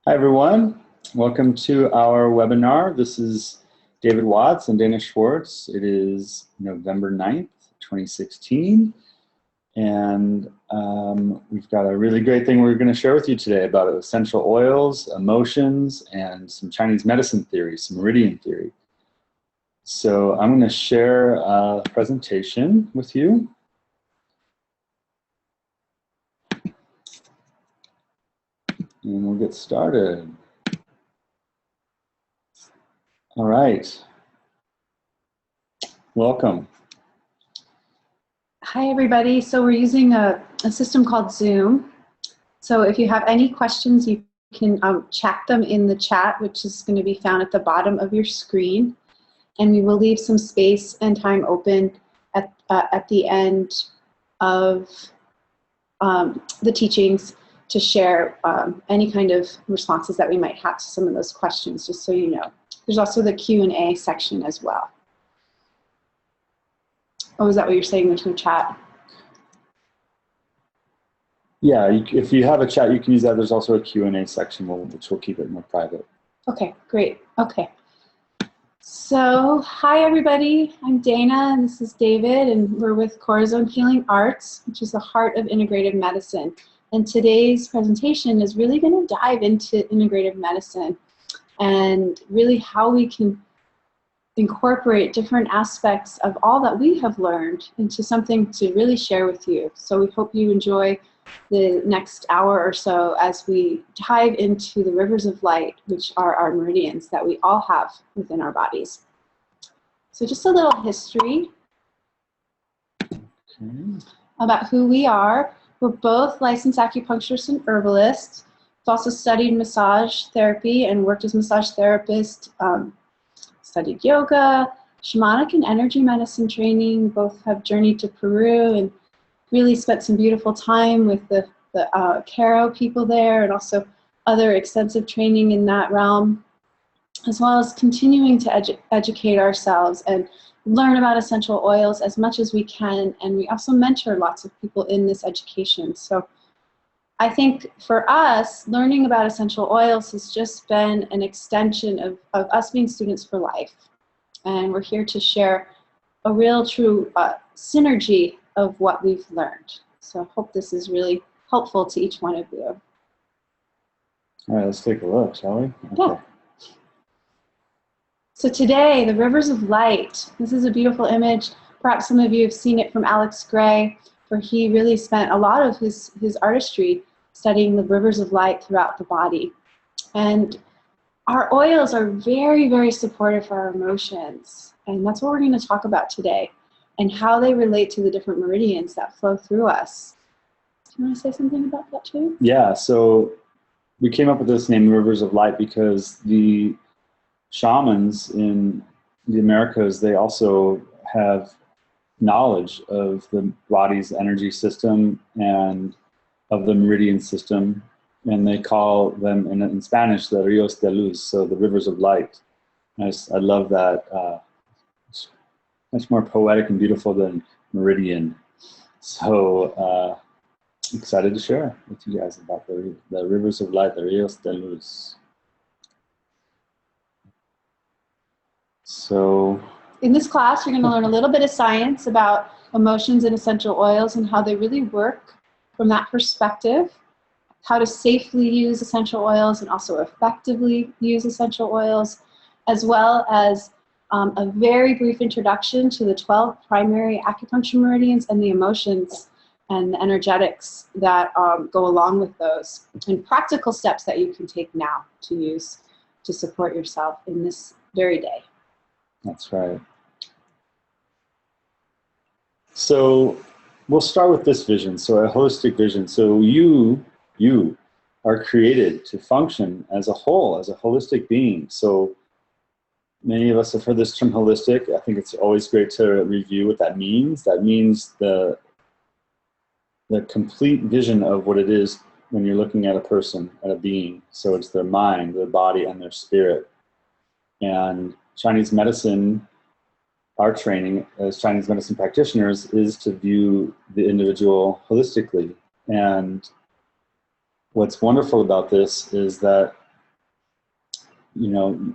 Hi, everyone. Welcome to our webinar. This is David Watts and Dana Schwartz. It is November 9th, 2016. And we've got a really great thing we're going to share with you today about essential oils, emotions, and some Chinese medicine theory, some meridian theory. So I'm going to share a presentation with you. And we'll get started. All right. Welcome. Hi, everybody. So we're using a system called Zoom. So if you have any questions, you can chat them in the chat, which is going to be found at the bottom of your screen. And we will leave some space and time open at the end of the teachings to share any kind of responses that we might have to some of those questions, just so you know. There's also the Q&A section as well. Oh, is that what you're saying? There's no chat? Yeah, if you have a chat, you can use that. There's also a Q&A section, which will keep it more private. Okay, great. Okay. So, hi, everybody. I'm Dana, and this is David, and we're with Corazon Healing Arts, which is the heart of integrative medicine. And today's presentation is really going to dive into integrative medicine and really how we can incorporate different aspects of all that we have learned into something to really share with you. So we hope you enjoy the next hour or so as we dive into the rivers of light, which are our meridians that we all have within our bodies. So just a little history about who we are. We're both licensed acupuncturists and herbalists. We've also studied massage therapy and worked as massage therapist, studied yoga, shamanic and energy medicine training. Both have journeyed to Peru and really spent some beautiful time with the Caro people there, and also other extensive training in that realm, as well as continuing to educate ourselves and learn about essential oils as much as we can. And we also mentor lots of people in this education. So I think for us, learning about essential oils has just been an extension of us being students for life. And we're here to share a real true synergy of what we've learned. So I hope this is really helpful to each one of you. All right, let's take a look, shall we? Okay. Yeah. So today, the rivers of light. This is a beautiful image. Perhaps some of you have seen it from Alex Gray, where he really spent a lot of his artistry studying the rivers of light throughout the body. And our oils are very, very supportive for our emotions. And that's what we're going to talk about today, and how they relate to the different meridians that flow through us. Do you want to say something about that too? Yeah, so we came up with this name, Rivers of Light, because the shamans in the Americas, they also have knowledge of the body's energy system and of the meridian system, and they call them in Spanish the Ríos de Luz, so the rivers of light. I love that. It's much more poetic and beautiful than meridian. So excited to share with you guys about the rivers of light, the Ríos de Luz. So in this class, you're going to learn a little bit of science about emotions and essential oils and how they really work from that perspective, how to safely use essential oils and also effectively use essential oils, as well as a very brief introduction to the 12 primary acupuncture meridians and the emotions and the energetics that go along with those, and practical steps that you can take now to use to support yourself in this very day. That's right. So we'll start with this vision, so a holistic vision. So you are created to function as a whole, as a holistic being. So many of us have heard this term holistic. I think it's always great to review what that means. That means the complete vision of what it is when you're looking at a person, at a being. So it's their mind, their body, and their spirit. And Chinese medicine, our training as Chinese medicine practitioners, is to view the individual holistically. And what's wonderful about this is that you know,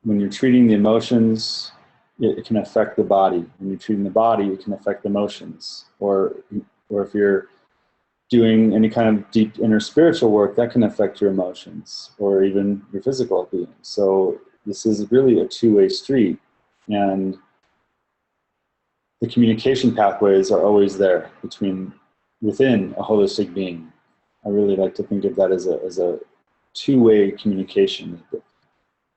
when you're treating the emotions, it can affect the body. When you're treating the body, it can affect the emotions. Or if you're doing any kind of deep inner spiritual work, that can affect your emotions or even your physical being. So this is really a two-way street, and the communication pathways are always there within a holistic being. I really like to think of that as a two-way communication.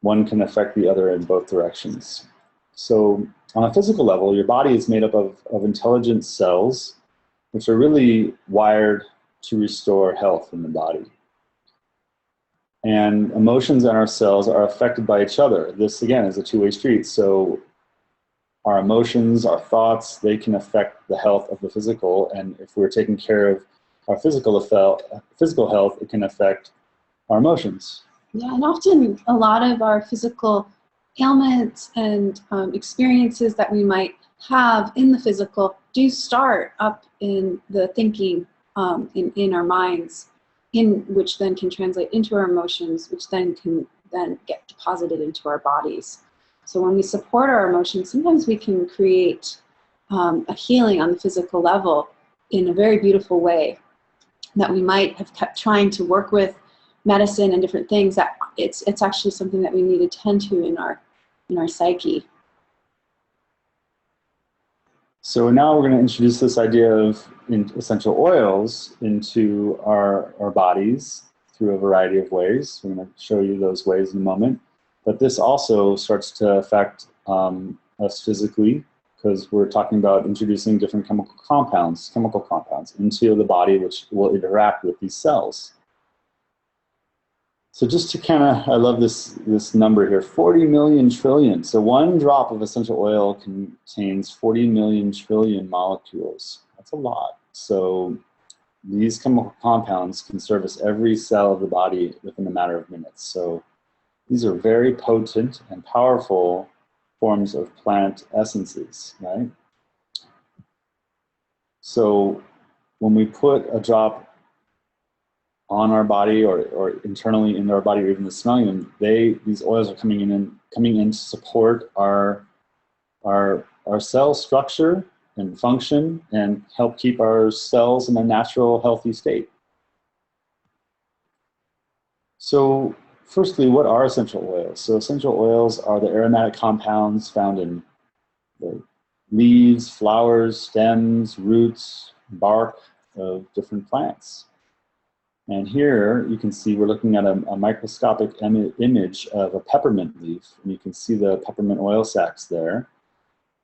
One can affect the other in both directions. So on a physical level, your body is made up of intelligent cells, which are really wired to restore health in the body. And emotions in our cells are affected by each other. This, again, is a two-way street. So our emotions, our thoughts, they can affect the health of the physical. And if we're taking care of our physical health, it can affect our emotions. Yeah, and often a lot of our physical ailments and experiences that we might have in the physical do start up in the thinking, in our minds, which then can translate into our emotions, which then can get deposited into our bodies. So when we support our emotions, sometimes we can create a healing on the physical level in a very beautiful way that we might have kept trying to work with medicine and different things. That it's actually something that we need to tend to in our psyche. So now we're going to introduce this idea of essential oils into our bodies through a variety of ways. We're going to show you those ways in a moment. But this also starts to affect us physically, because we're talking about introducing different chemical compounds into the body, which will interact with these cells. So just to I love this number here, 40 million trillion. So one drop of essential oil contains 40 million trillion molecules. That's a lot. So these chemical compounds can service every cell of the body within a matter of minutes. So these are very potent and powerful forms of plant essences, right? So when we put a drop on our body or internally in our body, or even the smelling them, these oils are coming in to support our cell structure and function and help keep our cells in a natural, healthy state. So firstly, what are essential oils? So essential oils are the aromatic compounds found in the leaves, flowers, stems, roots, bark of different plants. And here you can see we're looking at a microscopic image of a peppermint leaf, and you can see the peppermint oil sacs there.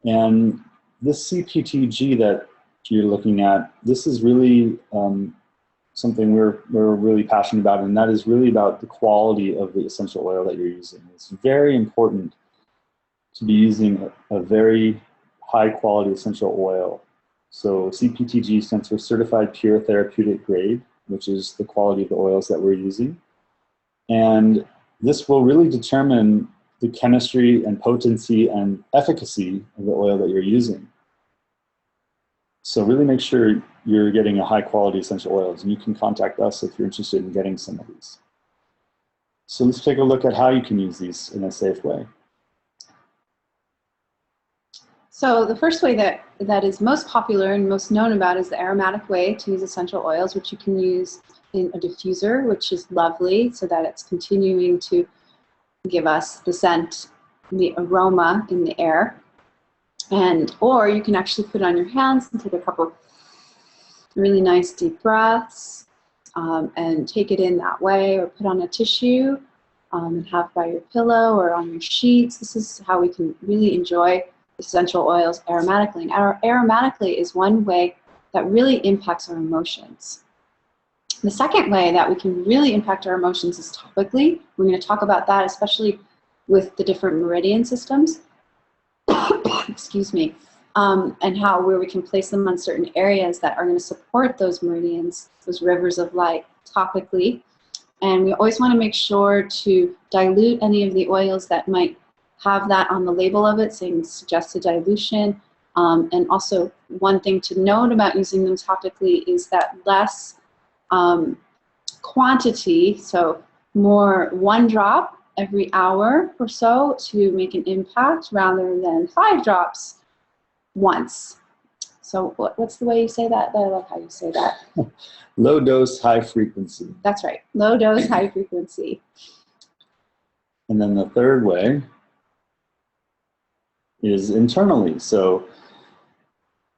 And this CPTG that you're looking at, this is really something we're really passionate about, and that is really about the quality of the essential oil that you're using. It's very important to be using a very high quality essential oil. So CPTG stands for Certified Pure Therapeutic Grade, which is the quality of the oils that we're using. And this will really determine the chemistry and potency and efficacy of the oil that you're using. So really make sure you're getting a high quality essential oils, and you can contact us if you're interested in getting some of these. So let's take a look at how you can use these in a safe way. So the first way that is most popular and most known about is the aromatic way to use essential oils, which you can use in a diffuser, which is lovely, so that it's continuing to give us the scent, the aroma in the air. Or you can actually put it on your hands and take a couple really nice deep breaths and take it in that way, or put on a tissue and have by your pillow or on your sheets. This is how we can really enjoy essential oils aromatically. And aromatically is one way that really impacts our emotions. The second way that we can really impact our emotions is topically. We're going to talk about that, especially with the different meridian systems. Excuse me. And where we can place them on certain areas that are going to support those meridians, those rivers of light topically. And we always want to make sure to dilute any of the oils that might have that on the label of it, saying suggested dilution. And also one thing to note about using them topically is that less quantity, so more one drop every hour or so to make an impact rather than 5 drops once. So what's the way you say that? I love how you say that. Low dose, high frequency. That's right. Low dose, high frequency. And then the third way is internally. So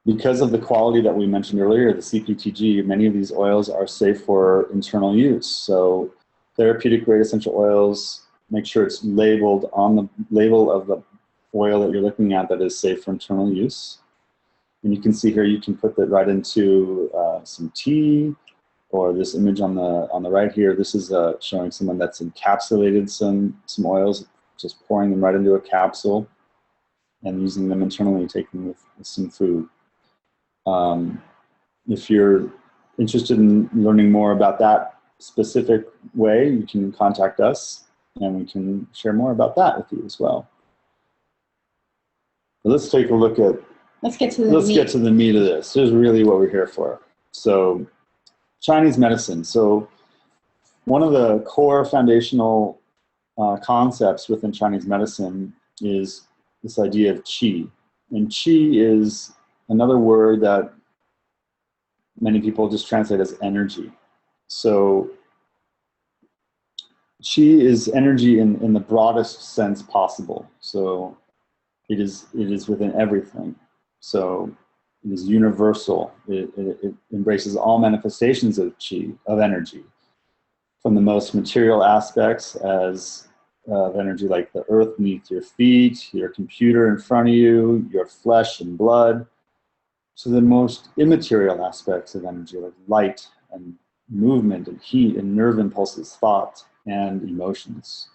because of the quality that we mentioned earlier, the CPTG, many of these oils are safe for internal use. So therapeutic grade essential oils, make sure it's labeled on the label of the oil that you're looking at that is safe for internal use. And you can see here, you can put that right into some tea, or this image on the right here. This is showing someone that's encapsulated some oils, just pouring them right into a capsule and using them internally, taking with some food. If you're interested in learning more about that specific way, you can contact us and we can share more about that with you as well. But let's take a look at, let's get to the meat of this. This is really what we're here for. So Chinese medicine. So one of the core foundational concepts within Chinese medicine is this idea of qi. And qi is another word that many people just translate as energy. So qi is energy in the broadest sense possible. So it is within everything. So it is universal. It embraces all manifestations of qi, of energy, from the most material aspects of energy, like the earth beneath your feet, your computer in front of you, your flesh and blood, to the most immaterial aspects of energy, like light and movement and heat and nerve impulses, thought and emotions.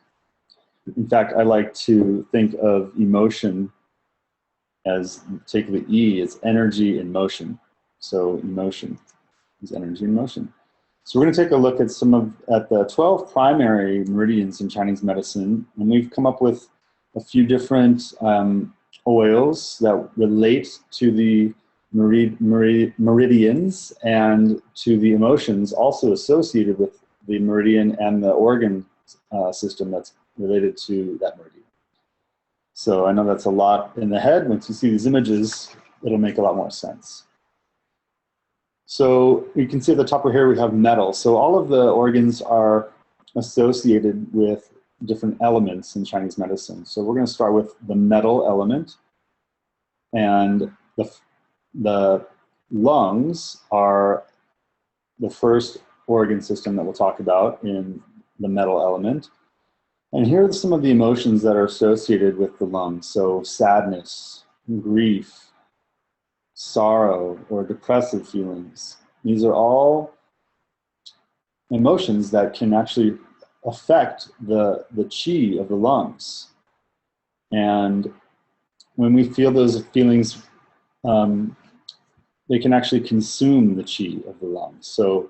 In fact, I like to think of emotion as, take the E, it's energy in motion. So emotion is energy in motion. So we're going to take a look at the 12 primary meridians in Chinese medicine, and we've come up with a few different oils that relate to the meridians and to the emotions also associated with the meridian and the organ system that's related to that meridian. So I know that's a lot in the head. Once you see these images, it'll make a lot more sense. So you can see at the top here we have metal. So all of the organs are associated with different elements in Chinese medicine. So we're going to start with the metal element. And the lungs are the first organ system that we'll talk about in the metal element. And here are some of the emotions that are associated with the lungs. So sadness, grief, sorrow, or depressive feelings. These are all emotions that can actually affect the qi of the lungs. And when we feel those feelings, they can actually consume the qi of the lungs. So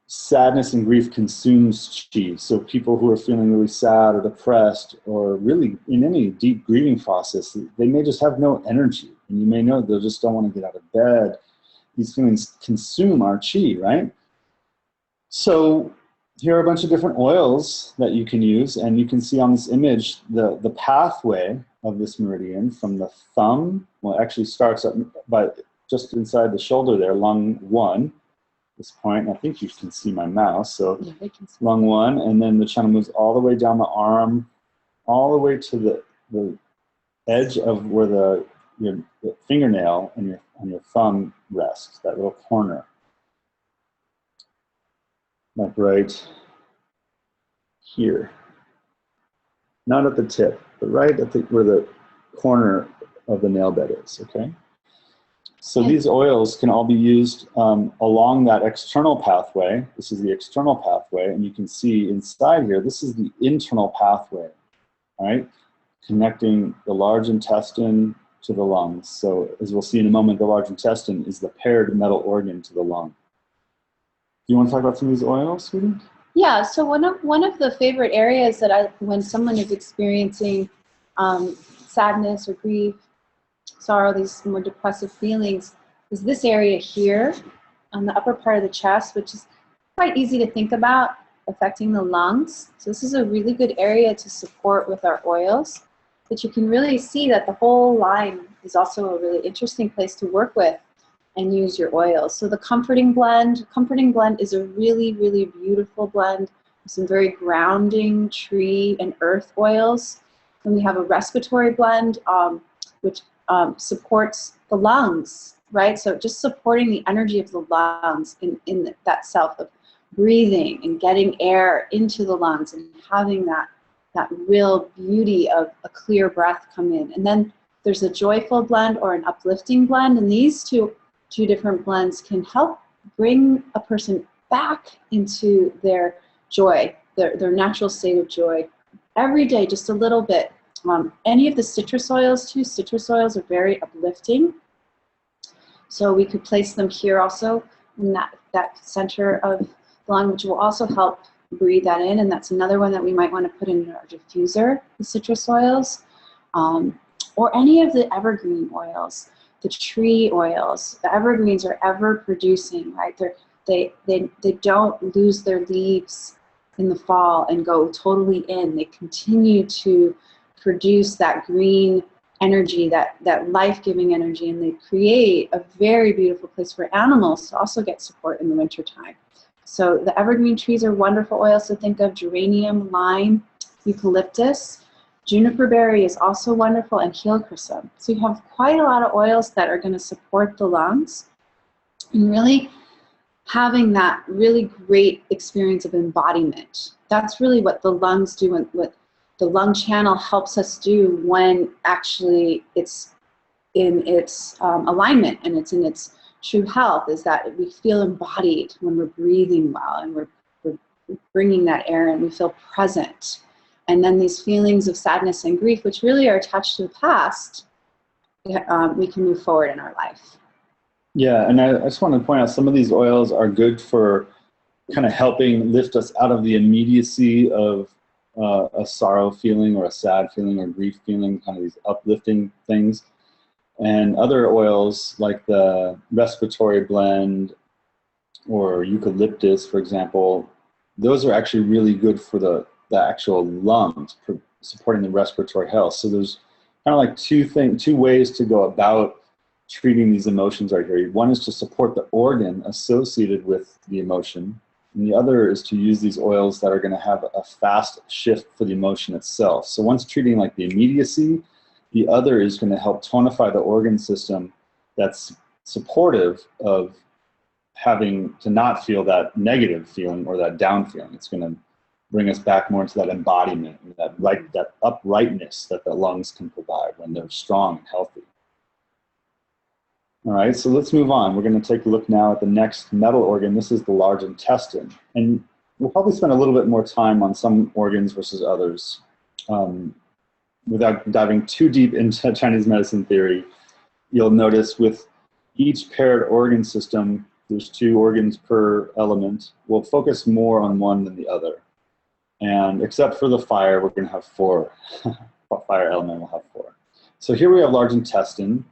sadness and grief consumes qi. So people who are feeling really sad or depressed or really in any deep grieving process, they may just have no energy. And you may know they just don't want to get out of bed. These feelings consume our qi, right? So here are a bunch of different oils that you can use. And you can see on this image the pathway of this meridian from the thumb. Well, it actually starts up by just inside the shoulder there, lung 1. This point, I think you can see my mouse, so yeah, lung 1, and then the channel moves all the way down the arm, all the way to the edge of where your fingernail and your thumb rests, that little corner, like right here. Not at the tip, but right at where the corner of the nail bed is, okay? So these oils can all be used along that external pathway. This is the external pathway, and you can see inside here, this is the internal pathway, right? Connecting the large intestine to the lungs. So as we'll see in a moment, the large intestine is the paired metal organ to the lung. Do you want to talk about some of these oils, sweetie? Yeah, so one of the favorite areas that when someone is experiencing sadness or grief, sorrow, these more depressive feelings, is this area here on the upper part of the chest, which is quite easy to think about affecting the lungs. So this is a really good area to support with our oils. But you can really see that the whole line is also a really interesting place to work with and use your oils. So the Comforting Blend is a really, really beautiful blend with some very grounding tree and earth oils. Then we have a Respiratory Blend, which supports the lungs, right? So just supporting the energy of the lungs in that self of breathing and getting air into the lungs and having that real beauty of a clear breath come in. And then there's a Joyful Blend or an Uplifting Blend, and these two different blends can help bring a person back into their joy, their natural state of joy every day, just a little bit. Any of the citrus oils too, citrus oils are very uplifting. So we could place them here also in that center of the lung, which will also help breathe that in. And that's another one that we might want to put in our diffuser, the citrus oils, or any of the evergreen oils, the tree oils. The evergreens are ever producing, right? They don't lose their leaves in the fall and go totally in. They continue to produce that green energy, that life-giving energy, and they create a very beautiful place for animals to also get support in the wintertime. So the evergreen trees are wonderful oils to think of: geranium, lime, eucalyptus. Juniper berry is also wonderful, and helichrysum. So you have quite a lot of oils that are going to support the lungs, and really having that really great experience of embodiment. That's really what the lungs do, and what the lung channel helps us do when actually it's in its alignment and it's in its true health, is that we feel embodied when we're breathing well and we're bringing that air and we feel present. And then these feelings of sadness and grief, which really are attached to the past, we can move forward in our life. Yeah, and I just want to point out some of these oils are good for kind of helping lift us out of the immediacy of a sorrow feeling or a sad feeling or grief feeling, kind of these uplifting things. And other oils like the Respiratory Blend or eucalyptus, for example, those are actually really good for the actual lungs, supporting the respiratory health. So there's kind of like two ways to go about treating these emotions right here. One is to support the organ associated with the emotion, and the other is to use these oils that are going to have a fast shift for the emotion itself. So one's treating like the immediacy, the other is going to help tonify the organ system that's supportive of having to not feel that negative feeling or that down feeling. It's going to bring us back more into that embodiment, that uprightness that the lungs can provide when they're strong and healthy. All right, so let's move on. We're going to take a look now at the next metal organ. This is the large intestine. And we'll probably spend a little bit more time on some organs versus others. Without diving too deep into Chinese medicine theory, you'll notice with each paired organ system, there's 2 organs per element. We'll focus more on one than the other. And except for the fire, we're going to have 4. Fire element will have 4. So here we have large intestine.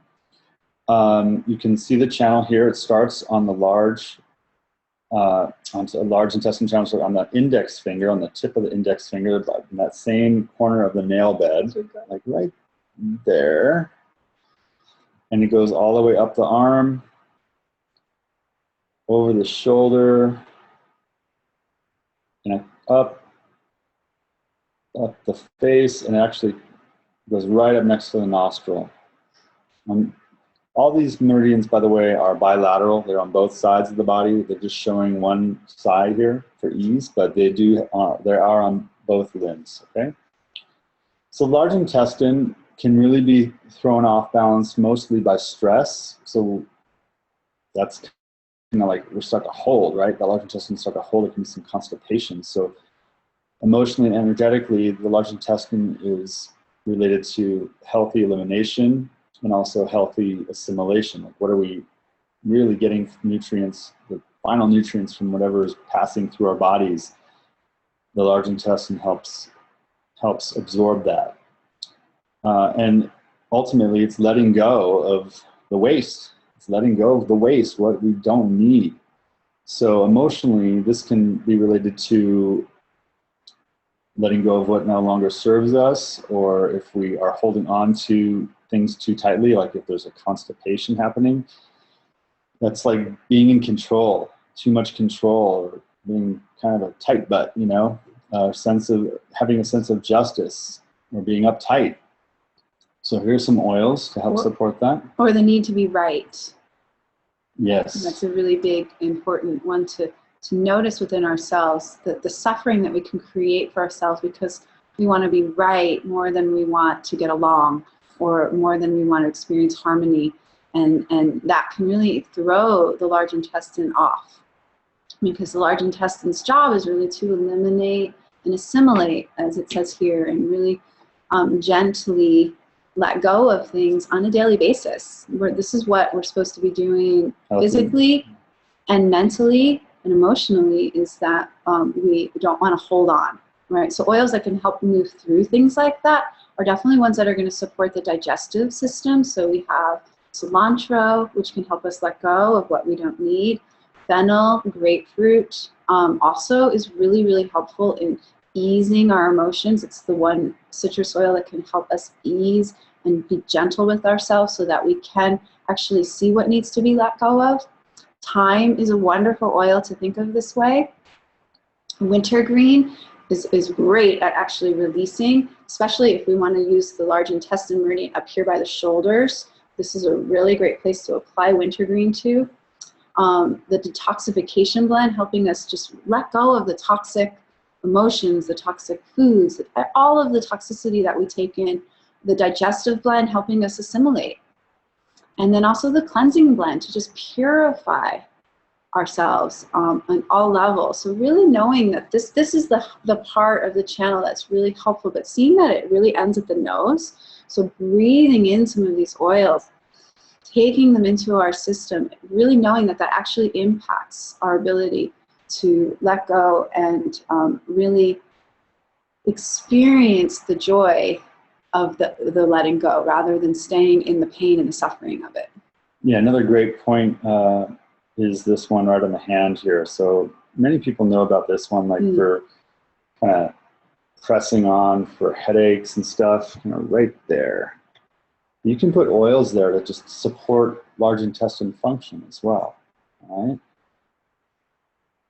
You can see the channel here. It starts on the large intestine channel, so on the index finger, on the tip of the index finger, in that same corner of the nail bed, like right there. And it goes all the way up the arm, over the shoulder, and up the face, and it actually goes right up next to the nostril. All these meridians, by the way, are bilateral. They're on both sides of the body. They're just showing one side here for ease, but they are on both limbs, okay? So large intestine can really be thrown off balance mostly by stress. So that's kind of like we're stuck a hold, right? The large intestine is stuck a hold. It can be some constipation. So emotionally and energetically, the large intestine is related to healthy elimination and also healthy assimilation. Like, what are we really getting nutrients, the final nutrients from whatever is passing through our bodies? The large intestine helps absorb that. And ultimately, it's letting go of the waste. It's letting go of the waste, what we don't need. So emotionally, this can be related to letting go of what no longer serves us, or if we are holding on to things too tightly, like if there's a constipation happening, that's like being in control, too much control, or being kind of a tight butt, you know, having a sense of justice, or being uptight. So here's some oils to help support that. Or the need to be right. Yes. And that's a really big, important one to notice within ourselves, that the suffering that we can create for ourselves because we want to be right more than we want to get along, or more than we want to experience harmony. And that can really throw the large intestine off, because the large intestine's job is really to eliminate and assimilate, as it says here, and really gently let go of things on a daily basis. This is what we're supposed to be doing physically and mentally and emotionally, is that we don't want to hold on, right? So oils that can help move through things like that are definitely ones that are going to support the digestive system. So we have cilantro, which can help us let go of what we don't need. Fennel, grapefruit, also is really, really helpful in easing our emotions. It's the one citrus oil that can help us ease and be gentle with ourselves so that we can actually see what needs to be let go of. Thyme is a wonderful oil to think of this way. Wintergreen is great at actually releasing, especially if we want to use the large intestine meridian up here by the shoulders. This is a really great place to apply wintergreen to. The detoxification blend, helping us just let go of the toxic emotions, the toxic foods, all of the toxicity that we take in. The digestive blend, helping us assimilate. And then also the cleansing blend to just purify ourselves on all levels. So really knowing that this is the part of the channel that's really helpful, but seeing that it really ends at the nose. So breathing in some of these oils, taking them into our system, really knowing that that actually impacts our ability to let go and really experience the joy of the letting go, rather than staying in the pain and the suffering of it. Yeah, another great point is this one right on the hand here. So many people know about this one, like for kind of pressing on for headaches and stuff, you know, right there. You can put oils there to just support large intestine function as well, all right?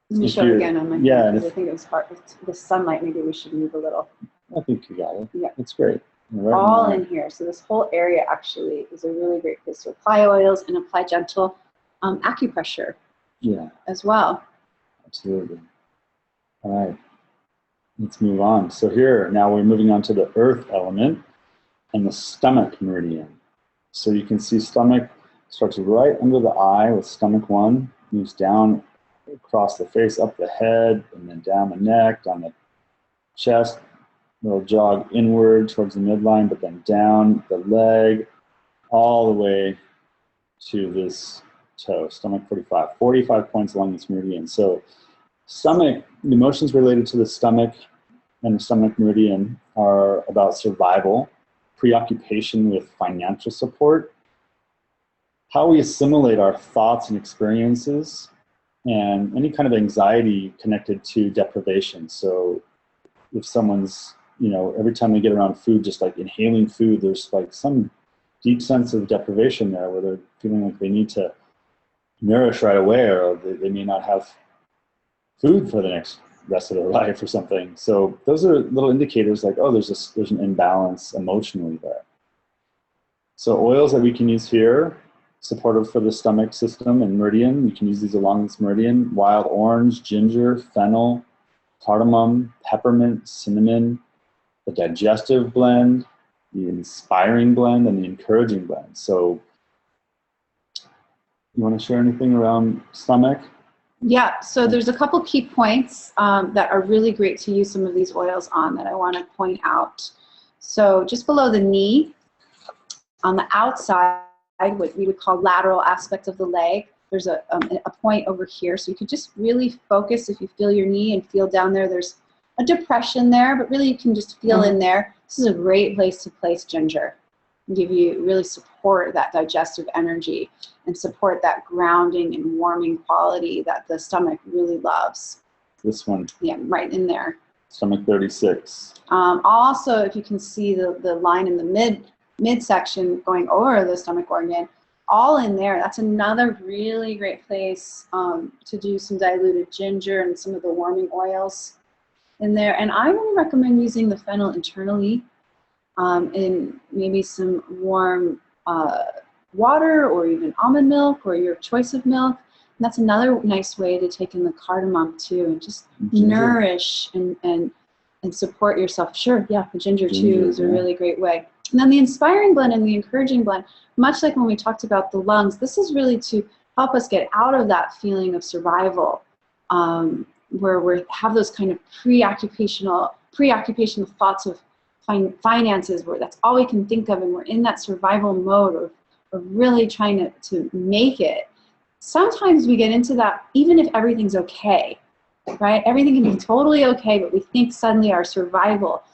Let me show it again on my hand, because I think it was hard with the sunlight. Maybe we should move a little. I think you got it. Yeah. That's great. Right all in here. So this whole area actually is a really great place to apply oils and apply gentle acupressure as well. Absolutely. All right. Let's move on. So here, now we're moving on to the earth element and the stomach meridian. So you can see stomach starts right under the eye with stomach 1, moves down across the face, up the head, and then down the neck, down the chest. It'll jog inward towards the midline, but then down the leg, all the way to this toe, stomach 45 points along this meridian. So stomach, the emotions related to the stomach and the stomach meridian are about survival, preoccupation with financial support, how we assimilate our thoughts and experiences, and any kind of anxiety connected to deprivation. So if someone's, you know, every time they get around food, just like inhaling food, there's like some deep sense of deprivation there where they're feeling like they need to nourish right away, or they may not have food for the rest of their life or something. So those are little indicators like, oh, there's an imbalance emotionally there. So oils that we can use here, supportive for the stomach system and meridian, you can use these along this meridian: wild orange, ginger, fennel, cardamom, peppermint, cinnamon, the digestive blend, the inspiring blend, and the encouraging blend. So you want to share anything around stomach? Yeah, so there's a couple key points that are really great to use some of these oils on that I want to point out. So just below the knee, on the outside, what we would call lateral aspect of the leg, there's a point over here. So you could just really focus if you feel your knee and feel down there. There's a depression there, but really you can just feel in there. This is a great place to place ginger. Give you, really support that digestive energy and support that grounding and warming quality that the stomach really loves. This one. Yeah, right in there. Stomach 36. Also, if you can see the line in the midsection going over the stomach organ, all in there, that's another really great place to do some diluted ginger and some of the warming oils in there. And I would recommend using the fennel internally in maybe some warm water or even almond milk or your choice of milk. And that's another nice way to take in the cardamom too and just nourish and support yourself. Sure, yeah, the ginger too is a really great way. And then the inspiring blend and the encouraging blend, much like when we talked about the lungs, this is really to help us get out of that feeling of survival, where we have those kind of preoccupational thoughts of finances, where that's all we can think of, and we're in that survival mode of really trying to make it. Sometimes we get into that even if everything's okay, right? Everything can be totally okay, but we think suddenly our survival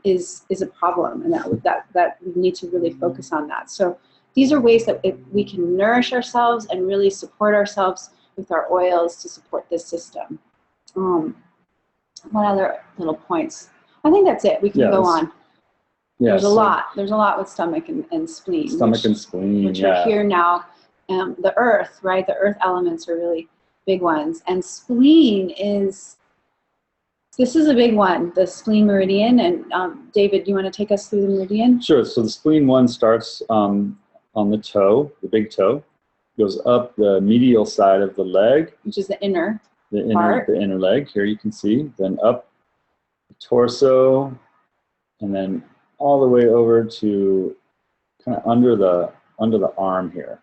is a problem, and that we need to really focus on that. So these are ways that we can nourish ourselves and really support ourselves with our oils to support this system. What other little points? I think that's it. We can go on. Yeah, there's a lot. There's a lot with stomach and spleen. Stomach and spleen, which are here now. The earth, right? The earth elements are really big ones. And spleen this is a big one, the spleen meridian. And David, do you want to take us through the meridian? Sure. So the spleen one starts on the toe, the big toe, goes up the medial side of the leg, which is the inner leg. Here you can see. Then up the torso, and then all the way over to kind of under the arm here.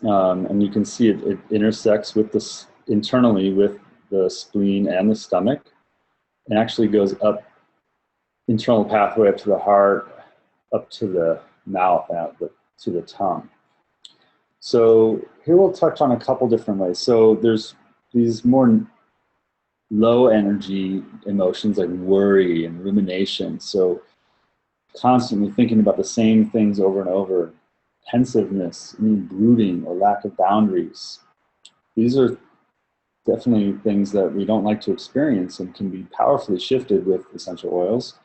And you can see it intersects with this internally with the spleen and the stomach, and actually goes up internal pathway up to the heart, up to the mouth, out to the tongue. So here we'll touch on a couple different ways. So there's these more low energy emotions like worry and rumination. So constantly thinking about the same things over and over. Pensiveness, brooding, or lack of boundaries. These are definitely things that we don't like to experience and can be powerfully shifted with essential oils.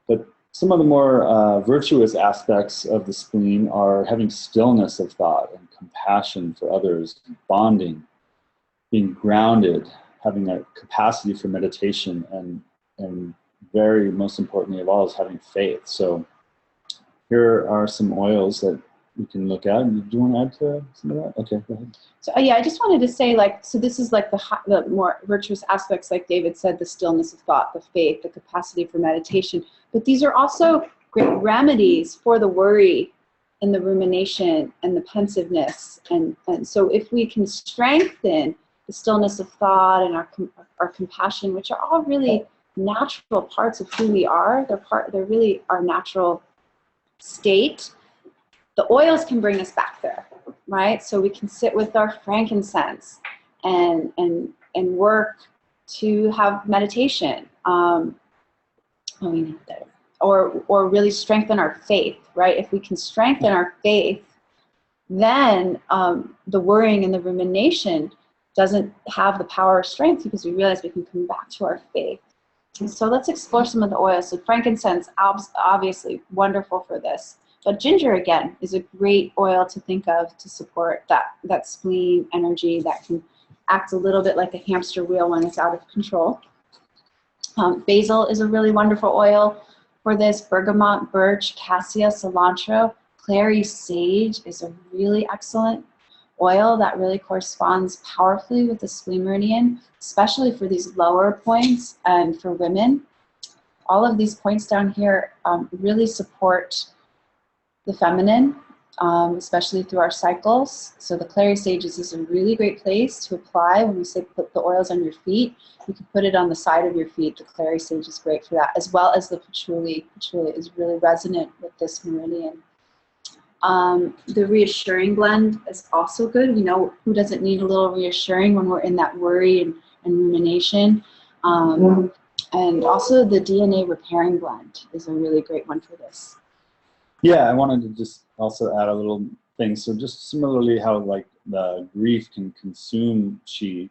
But some of the more virtuous aspects of the spleen are having stillness of thought and compassion for others, bonding, being grounded, having a capacity for meditation, and very most importantly of all is having faith. So here are some oils that you can look at. Do you want to add to some of that? Okay, go ahead. So yeah, I just wanted to say, so this is like the more virtuous aspects, like David said, the stillness of thought, the faith, the capacity for meditation. But these are also great remedies for the worry and the rumination and the pensiveness. And so if we can strengthen the stillness of thought and our compassion, which are all really natural parts of who we are, they're really our natural state. The oils can bring us back there, right? So we can sit with our frankincense and work to have meditation, or really strengthen our faith, right? If we can strengthen our faith, then the worrying and the rumination doesn't have the power or strength, because we realize we can come back to our faith. And so let's explore some of the oils. So frankincense, obviously wonderful for this. But ginger, again, is a great oil to think of to support that spleen energy that can act a little bit like a hamster wheel when it's out of control. Basil is a really wonderful oil for this. Bergamot, birch, cassia, cilantro, clary sage is a really excellent oil that really corresponds powerfully with the spleen meridian, especially for these lower points and for women. All of these points down here really support the feminine, especially through our cycles. So the clary sage is a really great place to apply. When we say put the oils on your feet, you can put it on the side of your feet. The clary sage is great for that, as well as the patchouli. Patchouli is really resonant with this meridian. The reassuring blend is also good. We know who doesn't need a little reassuring when we're in that worry and rumination. And also the DNA repairing blend is a really great one for this. Yeah, I wanted to just also add a little thing. So just similarly how like the grief can consume chi,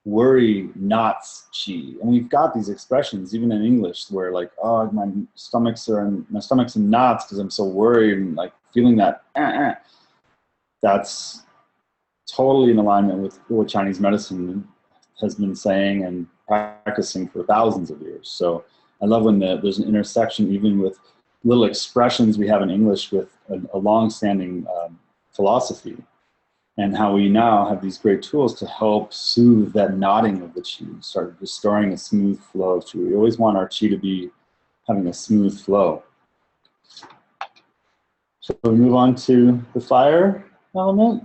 worry knots chi. And we've got these expressions even in English where like, oh, my stomach's in knots because I'm so worried, and like feeling that. That's totally in alignment with what Chinese medicine has been saying and practicing for thousands of years. So I love when there's an intersection even with little expressions we have in English with a long-standing philosophy, and how we now have these great tools to help soothe that knotting of the qi, start restoring a smooth flow of qi. We always want our qi to be having a smooth flow. So we move on to the fire element.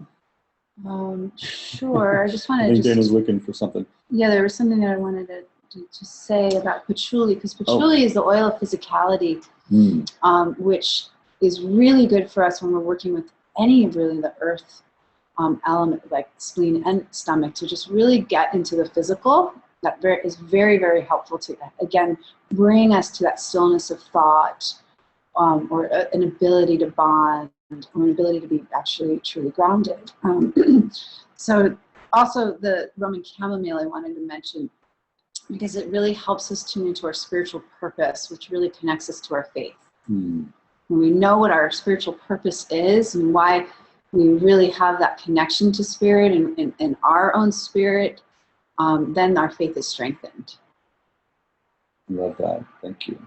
Sure. I just wanted I think to. Dana's looking for something. Yeah, there was something that I wanted to say about patchouli, because patchouli is the oil of physicality, which is really good for us when we're working with any of really the earth element, like spleen and stomach, to just really get into the physical. That is very, very helpful to, again, bring us to that stillness of thought, or an ability to bond, or an ability to be actually truly grounded. So also the Roman chamomile I wanted to mention, because it really helps us tune into our spiritual purpose, which really connects us to our faith. When we know what our spiritual purpose is and why we really have that connection to spirit and our own spirit, then our faith is strengthened. Love that. Thank you.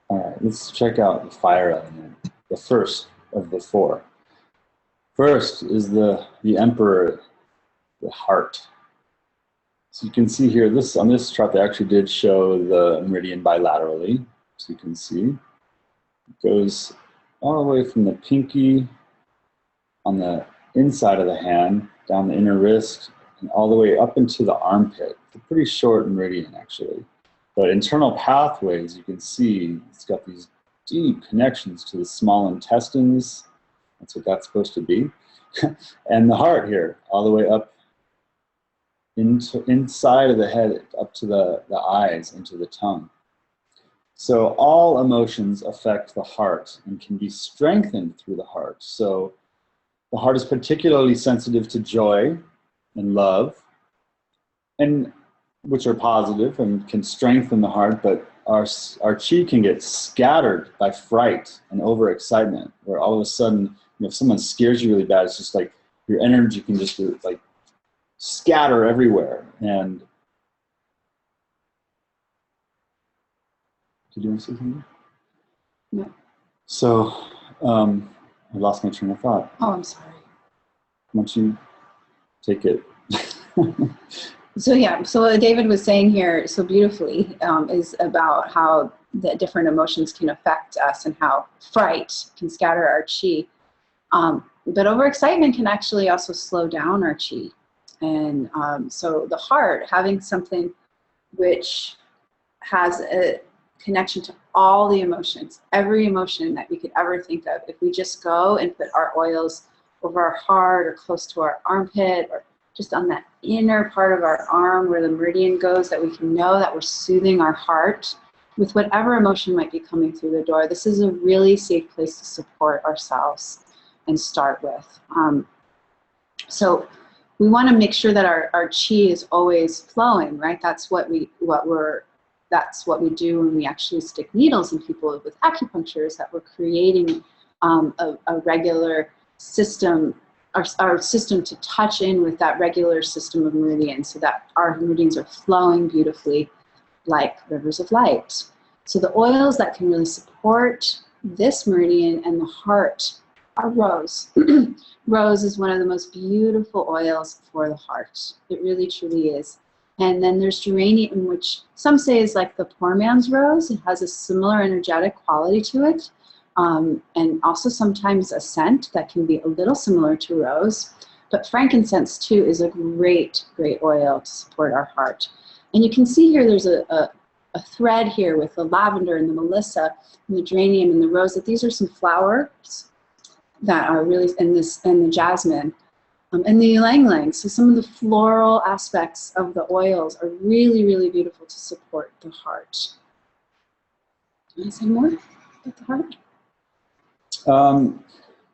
All right, let's check out the fire element, the first of the four. First is the emperor, the heart. So you can see here, on this chart, they actually did show the meridian bilaterally. So you can see it goes all the way from the pinky on the inside of the hand, down the inner wrist, and all the way up into the armpit. It's a pretty short meridian, actually. But internal pathways, you can see it's got these deep connections to the small intestines. That's what that's supposed to be. And the heart here, all the way up inside of the head, up to the eyes, into the tongue. So all emotions affect the heart and can be strengthened through the heart. So the heart is particularly sensitive to joy and love, and which are positive and can strengthen the heart, but our chi can get scattered by fright and overexcitement, where all of a sudden, if someone scares you really bad, it's just like your energy can just like scatter everywhere. And did you want to say something? No. So I lost my train of thought. Oh, I'm sorry. Why don't you take it? So yeah, so what David was saying here so beautifully is about how the different emotions can affect us and how fright can scatter our chi. But overexcitement can actually also slow down our chi. And so the heart, having something which has a connection to all the emotions, every emotion that we could ever think of, if we just go and put our oils over our heart or close to our armpit or just on that inner part of our arm where the meridian goes, that we can know that we're soothing our heart with whatever emotion might be coming through the door. This is a really safe place to support ourselves and start with. So we want to make sure that our chi is always flowing, right? That's what we do when we actually stick needles in people with acupuncture, is that we're creating a regular system, our system to touch in with that regular system of meridians, so that our meridians are flowing beautifully like rivers of light. So the oils that can really support this meridian and the heart are rose. Rose is one of the most beautiful oils for the heart. It really, truly is. And then there's geranium, which some say is like the poor man's rose. It has a similar energetic quality to it. And also sometimes a scent that can be a little similar to rose. But frankincense too is a great, great oil to support our heart. And you can see here there's a thread here with the lavender and the melissa and the geranium and the rose, that these are some flowers that are really, and the jasmine and the ylang ylang. So some of the floral aspects of the oils are really, really beautiful to support the heart. Do you want to say more about the heart?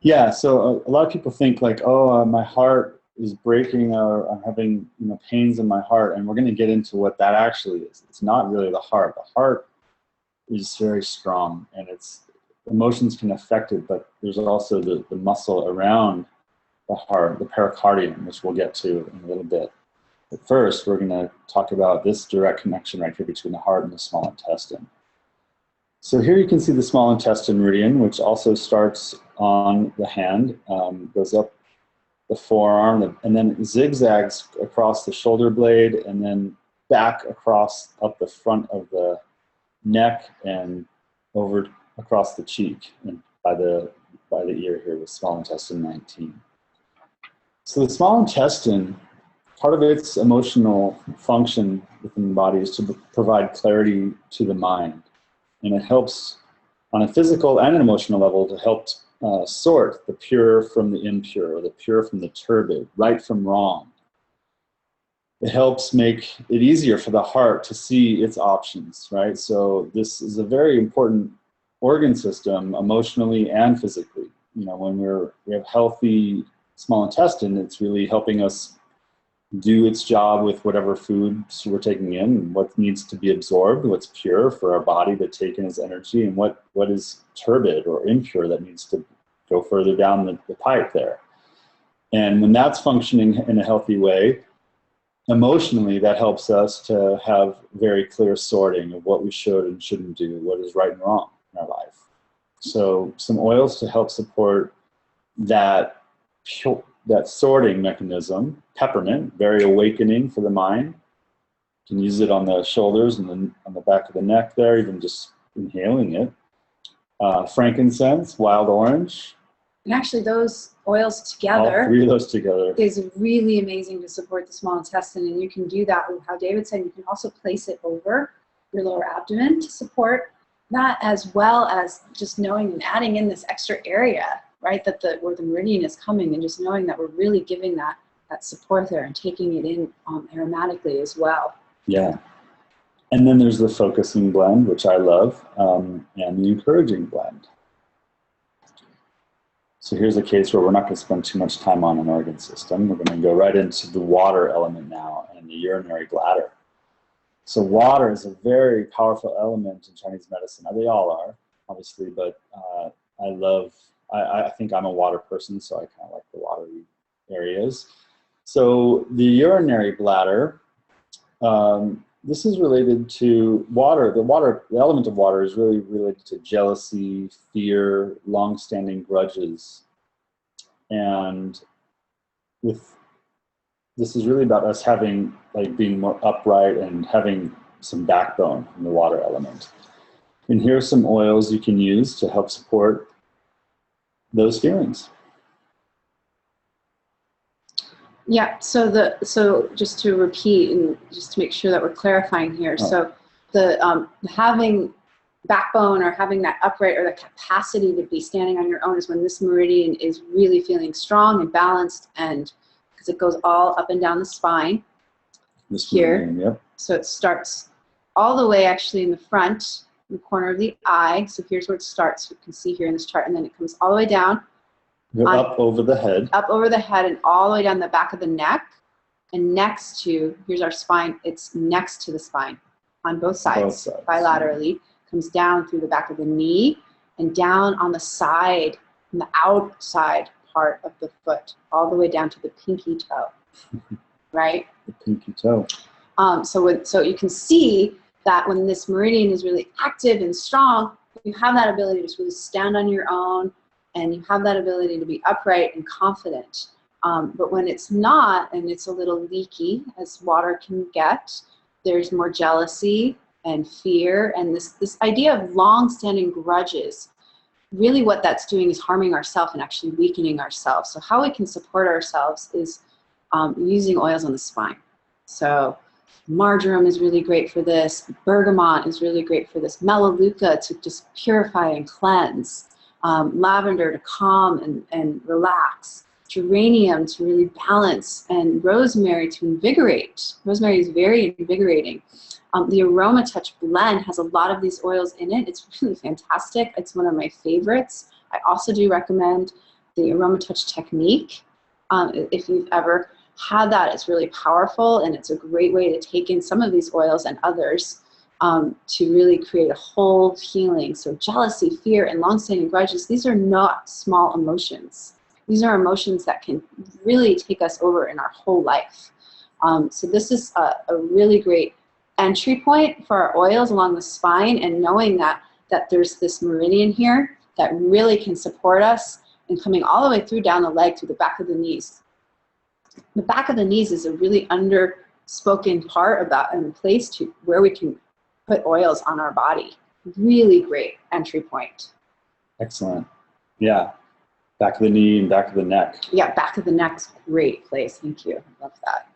Yeah, so a lot of people think like, oh, my heart is breaking, or I'm having pains in my heart, and we're going to get into what that actually is. It's not really the heart. The heart is very strong, and its emotions can affect it, but there's also the muscle around the heart, the pericardium, which we'll get to in a little bit. But first, we're going to talk about this direct connection right here between the heart and the small intestine. So here you can see the small intestine meridian, which also starts on the hand, goes up the forearm, and then zigzags across the shoulder blade, and then back across up the front of the neck and over across the cheek and by the ear here with small intestine 19. So the small intestine, part of its emotional function within the body is to provide clarity to the mind. And it helps on a physical and an emotional level to help sort the pure from the impure, or the pure from the turbid, right from wrong. It helps make it easier for the heart to see its options, right? So this is a very important organ system, emotionally and physically. When we have healthy small intestine, it's really helping us do its job with whatever foods we're taking in, what needs to be absorbed, what's pure for our body to take in as energy, and what is turbid or impure that needs to go further down the pipe there. And when that's functioning in a healthy way, emotionally, that helps us to have very clear sorting of what we should and shouldn't do, what is right and wrong in our life. So some oils to help support that sorting mechanism. Peppermint, very awakening for the mind. You can use it on the shoulders and then on the back of the neck there, even just inhaling it. Frankincense, wild orange. And actually those oils together, all three of those together, is really amazing to support the small intestine. And you can do that with how David said. You can also place it over your lower abdomen to support that, as well as just knowing and adding in this extra area, right, where the meridian is coming, and just knowing that we're really giving that support there and taking it in aromatically as well. Yeah. And then there's the focusing blend, which I love, and the encouraging blend. So here's a case where we're not going to spend too much time on an organ system. We're going to go right into the water element now and the urinary bladder. So water is a very powerful element in Chinese medicine. They all are, obviously, but I think I'm a water person, so I kind of like the watery areas. So the urinary bladder, this is related to water. The element of water is really related to jealousy, fear, long-standing grudges. And this is really about us being more upright and having some backbone in the water element. And here are some oils you can use to help support those feelings. Yeah, so just to repeat and just to make sure that we're clarifying here. Oh. So the having backbone, or having that upright, or the capacity to be standing on your own, is when this meridian is really feeling strong and balanced, and because it goes all up and down the spine. This here. Meridian, yep. So it starts all the way actually in the front, in the corner of the eye. So here's where it starts. You can see here in this chart, and then it comes all the way down. Up over the head. Up over the head and all the way down the back of the neck. And next to, here's our spine, it's next to the spine on both sides, bilaterally. Comes down through the back of the knee and down on the side, on the outside part of the foot, all the way down to the pinky toe, right? The pinky toe. So you can see that when this meridian is really active and strong, you have that ability to just really stand on your own, and you have that ability to be upright and confident. But when it's not, and it's a little leaky, as water can get, there's more jealousy and fear, and this idea of long-standing grudges. Really what that's doing is harming ourselves and actually weakening ourselves. So how we can support ourselves is using oils on the spine. So marjoram is really great for this. Bergamot is really great for this. Melaleuca to just purify and cleanse. Lavender to calm and relax. Geranium to really balance, and rosemary to invigorate. Rosemary is very invigorating. The Aromatouch blend has a lot of these oils in it. It's really fantastic. It's one of my favorites. I also do recommend the Aromatouch technique. If you've ever had that, it's really powerful, and it's a great way to take in some of these oils and others to really create a whole healing. So jealousy, fear, and long-standing grudges, these are not small emotions. These are emotions that can really take us over in our whole life. So this is a really great entry point for our oils along the spine, and knowing that there's this meridian here that really can support us, and coming all the way through down the leg to the back of the knees. The back of the knees is a really underspoken part about, and place to where we can put oils on our body. Really great entry point. Excellent. Yeah. Back of the knee and back of the neck. Yeah, back of the neck's great place. Thank you. I love that.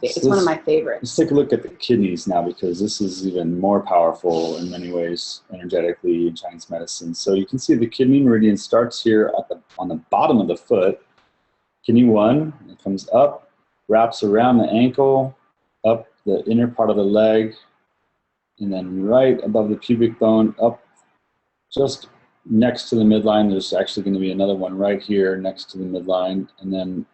It's one of my favorites. Let's take a look at the kidneys now, because this is even more powerful in many ways energetically in Chinese medicine. So you can see the kidney meridian starts here on the bottom of the foot. Kidney 1, it comes up, wraps around the ankle, up the inner part of the leg, and then right above the pubic bone, up just next to the midline. There's actually going to be another one right here next to the midline, and then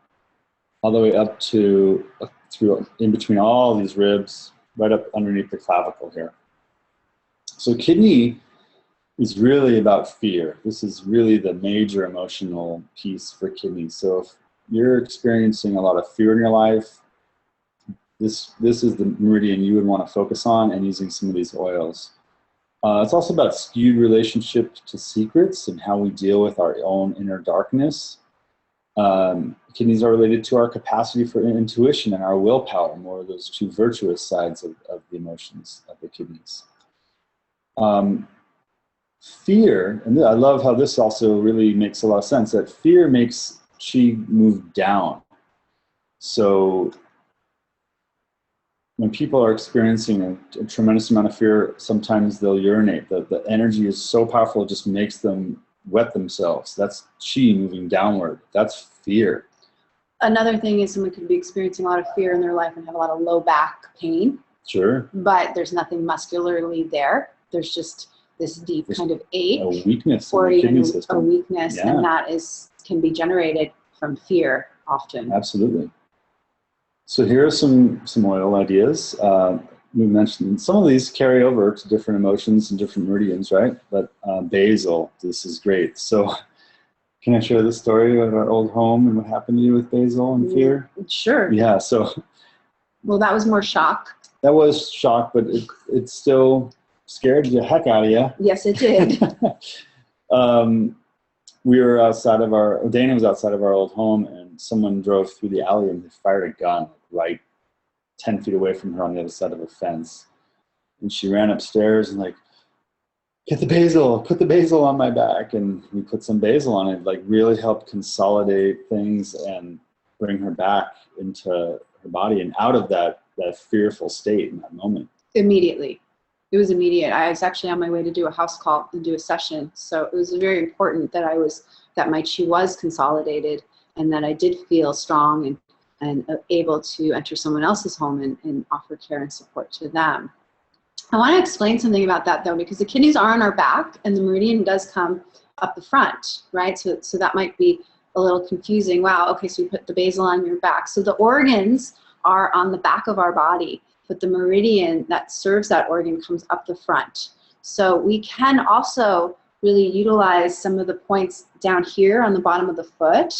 all the way up to through in between all these ribs, right up underneath the clavicle here. So kidney is really about fear. This is really the major emotional piece for kidneys. So if you're experiencing a lot of fear in your life, this is the meridian you would want to focus on, and using some of these oils. It's also about skewed relationship to secrets and how we deal with our own inner darkness. Kidneys are related to our capacity for intuition and our willpower, more of those two virtuous sides of the emotions of the kidneys. Fear, and I love how this also really makes a lot of sense, that fear makes qi move down. So when people are experiencing a tremendous amount of fear, sometimes they'll urinate. The energy is so powerful, it just makes them wet themselves. That's qi moving downward. That's fear. Another thing is someone could be experiencing a lot of fear in their life and have a lot of low back pain. Sure. But there's nothing muscularly there. There's just this deep kind of ache. A weakness or in the even kidney system. A weakness, Yeah. and that can be generated from fear often. Absolutely. So here are some oil ideas. We mentioned some of these carry over to different emotions and different meridians, right? But basil, this is great. So can I share the story of our old home and what happened to you with basil and fear? Sure. Yeah, so. Well, that was more shock. That was shock, but it still scared the heck out of you. Yes, it did. We were outside of Dana was outside of our old home, and someone drove through the alley and they fired a gun right 10 feet away from her on the other side of a fence. And she ran upstairs and like, get the basil, put the basil on my back. And we put some basil on it, like really helped consolidate things and bring her back into her body and out of that fearful state in that moment. Immediately. It was immediate. I was actually on my way to do a house call and do a session. So it was very important that my qi was consolidated, and that I did feel strong and able to enter someone else's home and offer care and support to them. I want to explain something about that though, because the kidneys are on our back and the meridian does come up the front, right? So that might be a little confusing. Wow, okay, so you put the basil on your back. So the organs are on the back of our body, but the meridian that serves that organ comes up the front. So we can also really utilize some of the points down here on the bottom of the foot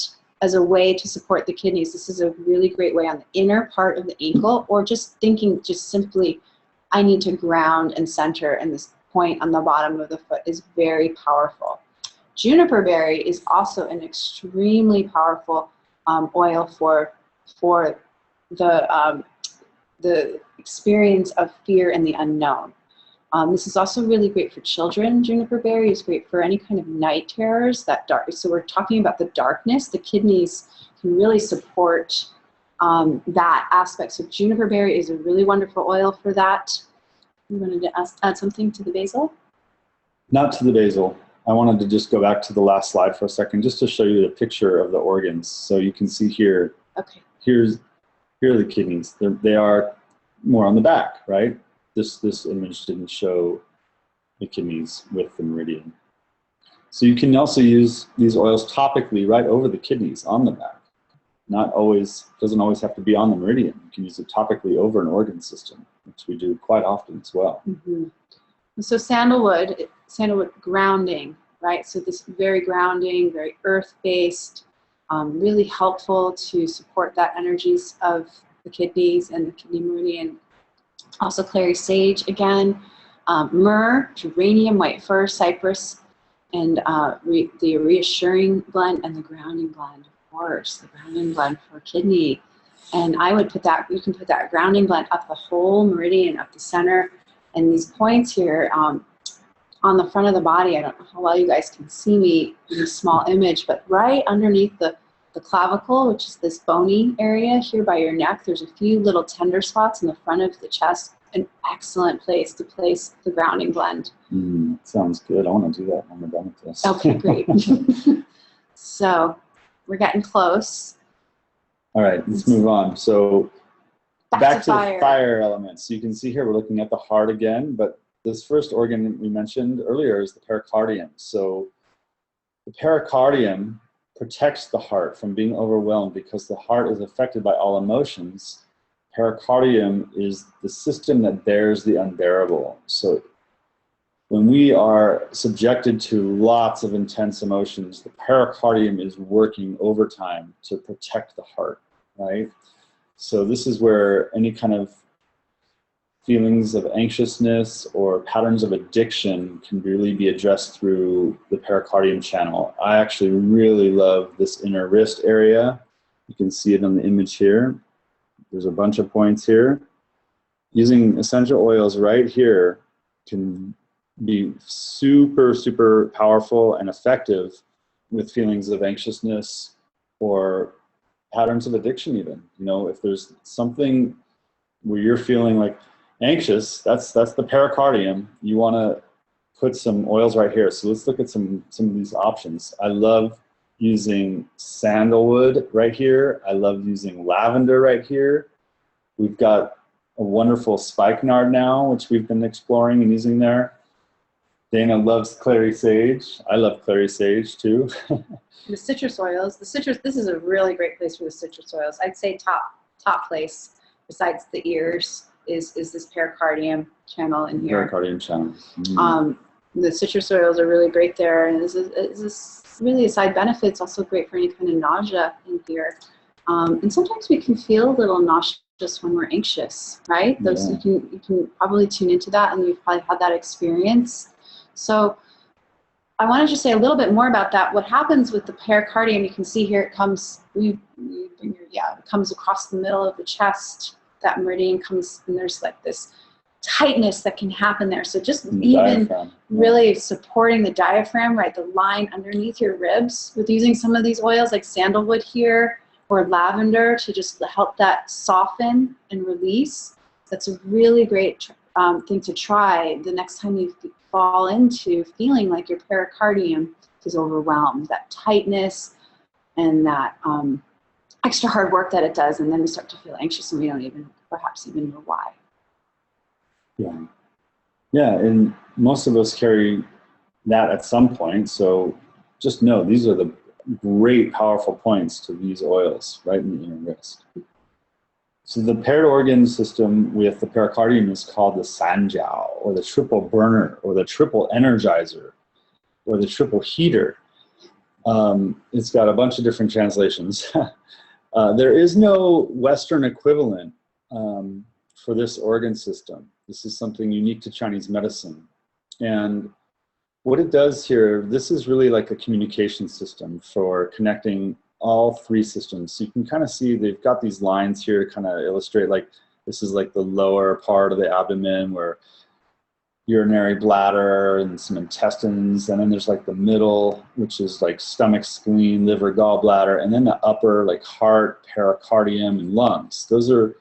as a way to support the kidneys. This is a really great way on the inner part of the ankle, or just thinking just simply, I need to ground and center, and this point on the bottom of the foot is very powerful. Juniper berry is also an extremely powerful oil for the experience of fear and the unknown. This is also really great for children. Juniper berry is great for any kind of night terrors, so we're talking about the darkness. The kidneys can really support that aspect. So juniper berry is a really wonderful oil for that. You wanted to add something to the basil? Not to the basil. I wanted to just go back to the last slide for a second, just to show you the picture of the organs. So you can see here, okay. Here are the kidneys. They are more on the back, right? This image didn't show the kidneys with the meridian. So you can also use these oils topically right over the kidneys on the back. doesn't always have to be on the meridian. You can use it topically over an organ system, which we do quite often as well. Mm-hmm. So sandalwood grounding, right? So this very grounding, very earth-based, really helpful to support that energies of the kidneys and the kidney meridian. Also clary sage again, myrrh, geranium, white fir, cypress, and the reassuring blend and the grounding blend, of course, the grounding blend for kidney. And I would put that, you can put that grounding blend up the whole meridian, up the center, and these points here on the front of the body. I don't know how well you guys can see me in this small image, but right underneath the clavicle, which is this bony area here by your neck, there's a few little tender spots in the front of the chest. An excellent place to place the grounding blend. Sounds good. I want to do that when we're done with this. Okay, great. So we're getting close. All right, let's move on. So back to fire. The fire elements. So you can see here we're looking at the heart again, but this first organ we mentioned earlier is the pericardium. So the pericardium protects the heart from being overwhelmed because the heart is affected by all emotions. Pericardium is the system that bears the unbearable. So when we are subjected to lots of intense emotions, the pericardium is working overtime to protect the heart, right? So this is where any kind of feelings of anxiousness or patterns of addiction can really be addressed through the pericardium channel. I actually really love this inner wrist area. You can see it on the image here. There's a bunch of points here. Using essential oils right here can be super, super powerful and effective with feelings of anxiousness or patterns of addiction even. You know, if there's something where you're feeling like anxious, that's the pericardium. You want to put some oils right here. So let's look at some of these options. I love using sandalwood right here. I love using lavender right here. We've got a wonderful spikenard now, which we've been exploring and using there. Dana loves clary sage. I love clary sage too. The citrus oils, this is a really great place for the citrus oils. I'd say top place besides the ears is this pericardium channel in here. Pericardium channel. The citrus oils are really great there, and this really a side benefit. It's also great for any kind of nausea in here. And sometimes we can feel a little nauseous when we're anxious, right? You can probably tune into that, and you've probably had that experience. So I wanted to say a little bit more about that. What happens with the pericardium, you can see here it comes, it comes across the middle of the chest. That meridian comes, and there's like this tightness that can happen there. So just even really supporting the diaphragm, right, the line underneath your ribs with using some of these oils like sandalwood here or lavender to just help that soften and release. That's a really great thing to try the next time you fall into feeling like your pericardium is overwhelmed, that tightness and that extra hard work that it does, and then we start to feel anxious and we don't perhaps even know why. Yeah, and most of us carry that at some point, so just know these are the great powerful points to these oils right in the inner wrist. So the paired organ system with the pericardium is called the sanjiao, or the triple burner, or the triple energizer, or the triple heater. It's got a bunch of different translations. There is no Western equivalent for this organ system. This is something unique to Chinese medicine. And what it does here, this is really like a communication system for connecting all three systems. So you can kind of see they've got these lines here to kind of illustrate, like this is like the lower part of the abdomen where urinary bladder and some intestines, and then there's like the middle, which is like stomach, spleen, liver, gallbladder, and then the upper, like heart, pericardium, and lungs. Those are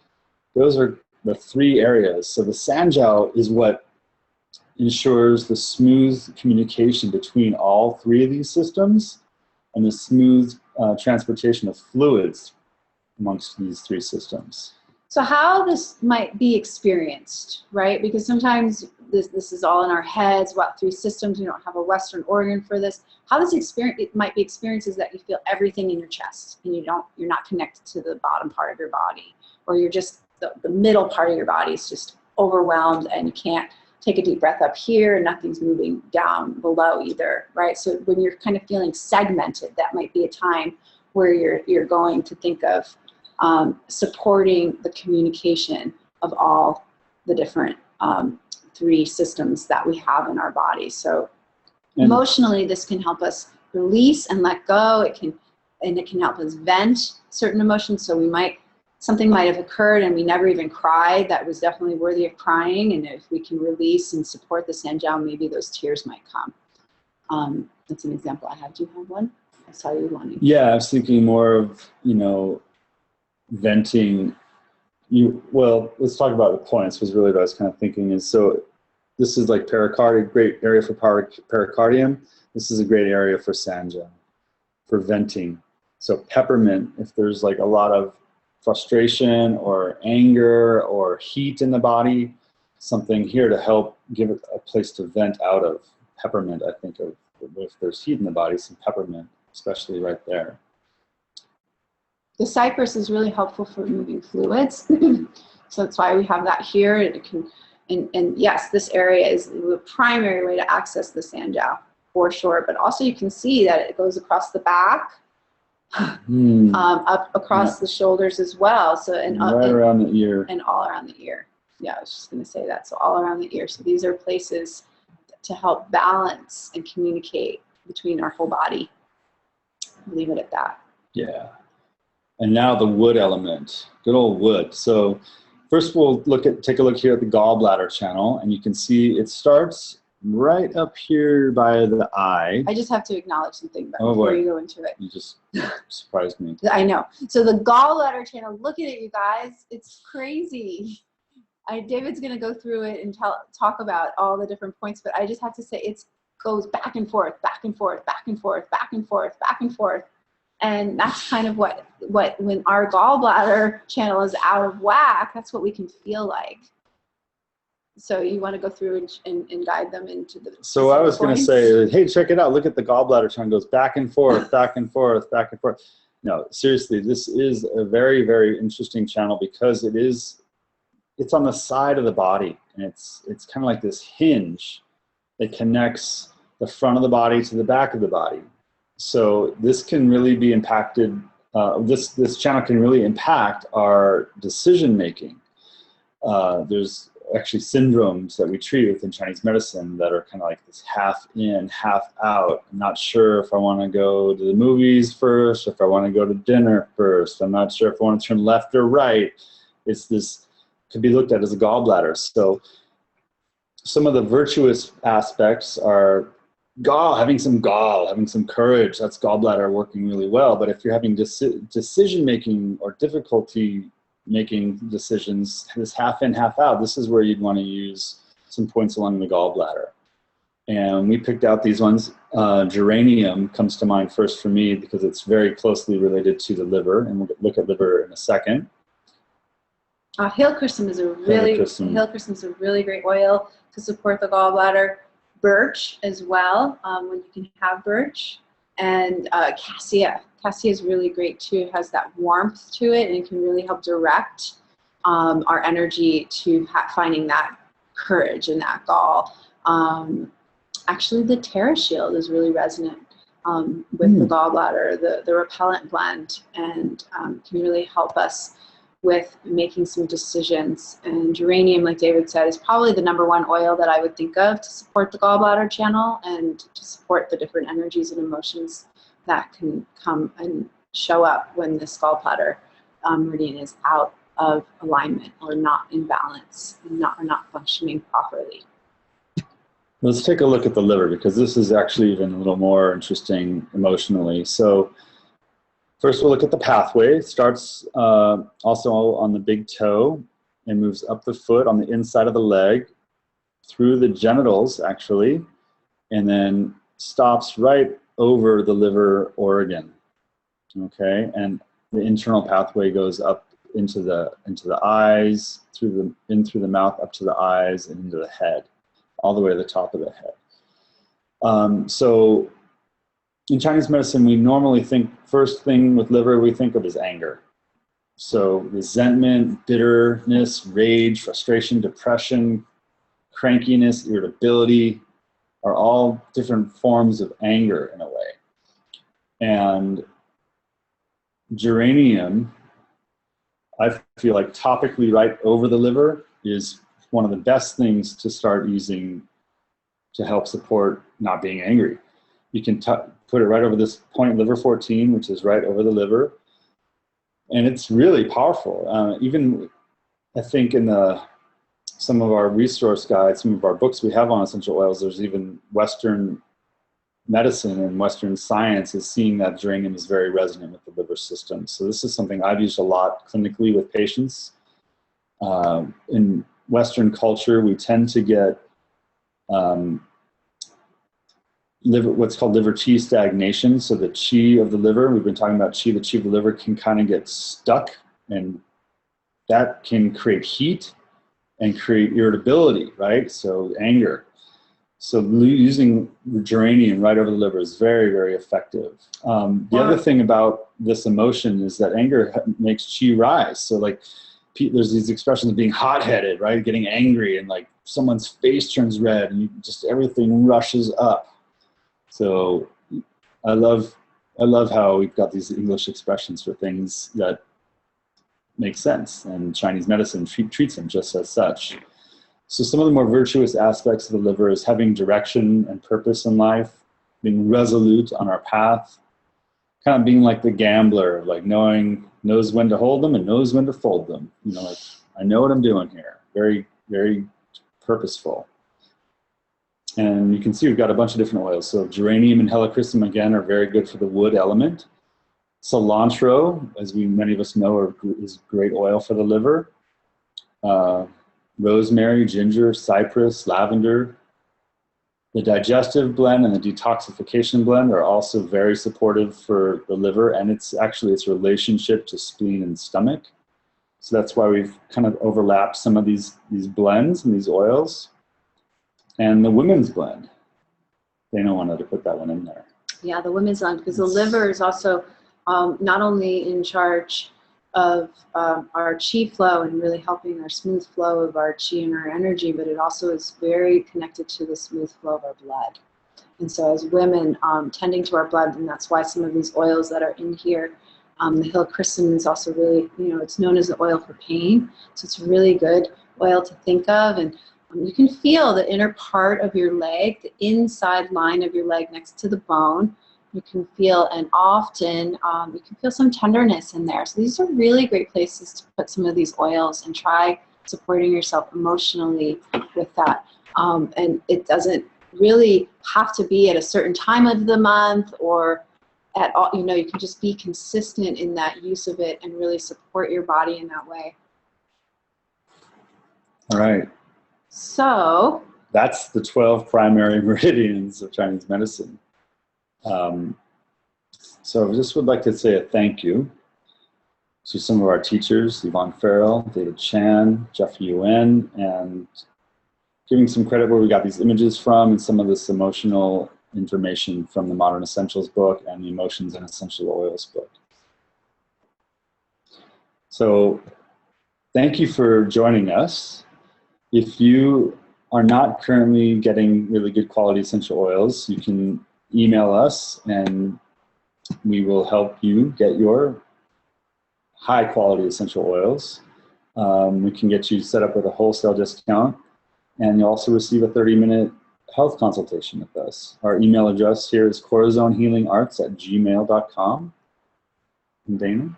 the three areas. So the sanjiao is what ensures the smooth communication between all three of these systems and the smooth transportation of fluids amongst these three systems. So how this might be experienced, right? Because sometimes this is all in our heads, what 3 systems, we don't have a Western organ for this. How this experience, it might be experiences that you feel everything in your chest and you're not connected to the bottom part of your body, or you're just, the middle part of your body is just overwhelmed and you can't take a deep breath up here and nothing's moving down below either, right? So when you're kind of feeling segmented, that might be a time where you're going to think of supporting the communication of all the different 3 systems that we have in our body. So emotionally, this can help us release and let go. It can help us vent certain emotions. So something might have occurred and we never even cried. That was definitely worthy of crying. And if we can release and support the Sanjiao, maybe those tears might come. That's an example I have. Do you have one? I saw you wanting. Yeah, I was thinking more of, venting. Well, let's talk about the points, was really what I was kind of thinking is, so this is like pericardium, great area for pericardium. This is a great area for Sanjiao, for venting. So peppermint, if there's like a lot of frustration or anger or heat in the body, something here to help give it a place to vent out of. Peppermint, I think of, if there's heat in the body, some peppermint, especially right there. The cypress is really helpful for moving fluids. So that's why we have that here. It can, and yes, this area is the primary way to access the Sanjiao for sure, but also you can see that it goes across the back, up across the shoulders as well. So right around the ear. And all around the ear. Yeah, I was just going to say that. So all around the ear. So these are places to help balance and communicate between our whole body. I'll leave it at that. Yeah. And now the wood element, good old wood. So first we'll take a look here at the gallbladder channel, and you can see it starts right up here by the eye. I just have to acknowledge something before you go into it. You just surprised me. I know. So the gallbladder channel, look at it, you guys. It's crazy. David's going to go through it and talk about all the different points, but I just have to say it goes back and forth, back and forth, back and forth, back and forth, back and forth. And that's kind of what when our gallbladder channel is out of whack, that's what we can feel like. So you want to go through and guide them into the. So I was going to say, hey, check it out. Look at the gallbladder channel. It goes back and forth, back and forth, back and forth. No, seriously, this is a very, very interesting channel because it's on the side of the body, and it's kind of like this hinge that connects the front of the body to the back of the body. So this can really be impacted. This channel can really impact our decision making. There's actually syndromes that we treat within Chinese medicine that are kind of like this half in, half out. I'm not sure if I want to go to the movies first, if I want to go to dinner first. I'm not sure if I want to turn left or right. It's this could be looked at as a gallbladder. So some of the virtuous aspects are having some courage. That's gallbladder working really well. But if you're having decision making or difficulty making decisions, this half in, half out, this is where you'd want to use some points along the gallbladder. And we picked out these ones. Geranium comes to mind first for me because it's very closely related to the liver, and we'll look at liver in a second. Helichrysum is a really great oil to support the gallbladder. Birch as well, when you can have birch, and cassia. Cassia is really great too. It has that warmth to it, and it can really help direct our energy to finding that courage and that gall. Actually, the TerraShield is really resonant with the gallbladder, the repellent blend, and can really help us with making some decisions. And geranium, like David said, is probably the #1 oil that I would think of to support the gallbladder channel and to support the different energies and emotions that can come and show up when this gallbladder meridian is out of alignment or not in balance and not functioning properly. Let's take a look at the liver, because this is actually even a little more interesting emotionally. So first we'll look at the pathway. It starts also on the big toe and moves up the foot on the inside of the leg, through the genitals actually, and then stops right over the liver organ. Okay, and the internal pathway goes up into the eyes, in through the mouth, up to the eyes, and into the head. all the way to the top of the head. So in Chinese medicine, we normally think, first thing with liver we think of is anger. So resentment, bitterness, rage, frustration, depression, crankiness, irritability are all different forms of anger in a way. And geranium, I feel like topically right over the liver is one of the best things to start using to help support not being angry. You can put it right over this point, liver 14, which is right over the liver. And it's really powerful. Even I think in some of our resource guides, some of our books we have on essential oils, there's even Western medicine and Western science is seeing that geranium is very resonant with the liver system. So this is something I've used a lot clinically with patients. In Western culture, we tend to get what's called liver tea stagnation. So the chi of the liver, we've been talking about chi, the chi of the liver can kind of get stuck, and that can create heat and create irritability, right? So anger. So using geranium right over the liver is very, very effective. The other thing about this emotion is that anger makes chi rise. So like there's these expressions of being hot-headed, right? Getting angry, and like someone's face turns red and just everything rushes up. So I love how we've got these English expressions for things that make sense, and Chinese medicine treats them just as such. So some of the more virtuous aspects of the liver is having direction and purpose in life, being resolute on our path, kind of being like the gambler, like knows when to hold them and knows when to fold them. You know, like, I know what I'm doing here. Very, very purposeful. And you can see we've got a bunch of different oils. So geranium and helichrysum, again, are very good for the wood element. Cilantro, as many of us know, is great oil for the liver. Rosemary, ginger, cypress, lavender. The digestive blend and the detoxification blend are also very supportive for the liver, and it's relationship to spleen and stomach. So that's why we've kind of overlapped some of these blends and these oils. And the women's blend. Dana wanted to put that one in there. Yeah, the women's blend, because the liver is also not only in charge of our chi flow and really helping our smooth flow of our chi and our energy, but it also is very connected to the smooth flow of our blood. And so as women, tending to our blood, and that's why some of these oils that are in here, the helichrysum is also really, it's known as the oil for pain. So it's a really good oil to think of. And you can feel the inner part of your leg, the inside line of your leg next to the bone. You can feel, and often you can feel some tenderness in there. So these are really great places to put some of these oils and try supporting yourself emotionally with that. And it doesn't really have to be at a certain time of the month or at all. You can just be consistent in that use of it and really support your body in that way. All right. So that's the 12 primary meridians of Chinese medicine. So I just would like to say a thank you to some of our teachers, Yvonne Farrell, David Chan, Jeff Yuen, and giving some credit where we got these images from and some of this emotional information from the Modern Essentials book and the Emotions and Essential Oils book. So thank you for joining us. If you are not currently getting really good quality essential oils, you can email us and we will help you get your high quality essential oils. We can get you set up with a wholesale discount, and you'll also receive a 30-minute health consultation with us. Our email address here is corazonehealingarts@gmail.com. And Dana?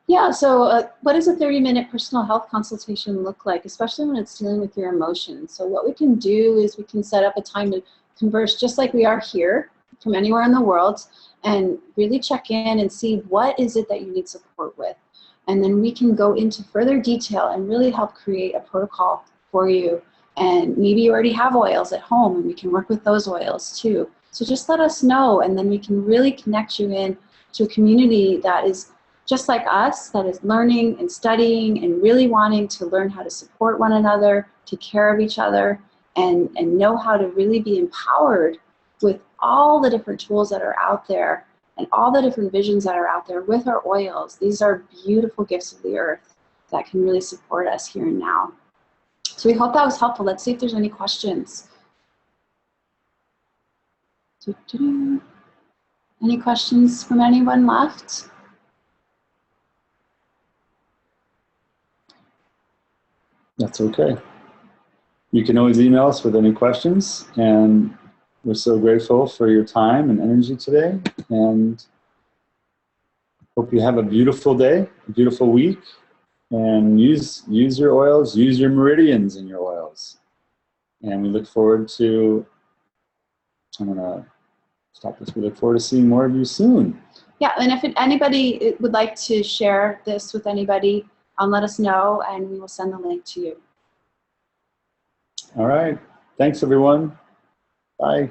Yeah, so what does a 30-minute personal health consultation look like, especially when it's dealing with your emotions? So what we can do is we can set up a time to converse just like we are here from anywhere in the world and really check in and see what is it that you need support with. And then we can go into further detail and really help create a protocol for you. And maybe you already have oils at home and we can work with those oils too. So just let us know, and then we can really connect you in to a community that is just like us, that is learning and studying and really wanting to learn how to support one another, take care of each other, and know how to really be empowered with all the different tools that are out there and all the different visions that are out there with our oils. These are beautiful gifts of the earth that can really support us here and now. So we hope that was helpful. Let's see if there's any questions. Any questions from anyone left? That's okay. You can always email us with any questions, and we're so grateful for your time and energy today, and hope you have a beautiful day, a beautiful week, and use your oils, use your meridians in your oils. And we look forward to, I'm gonna stop this, we look forward to seeing more of you soon. Yeah, and if anybody would like to share this with anybody, let us know and we will send the link to you. All right, thanks everyone, bye.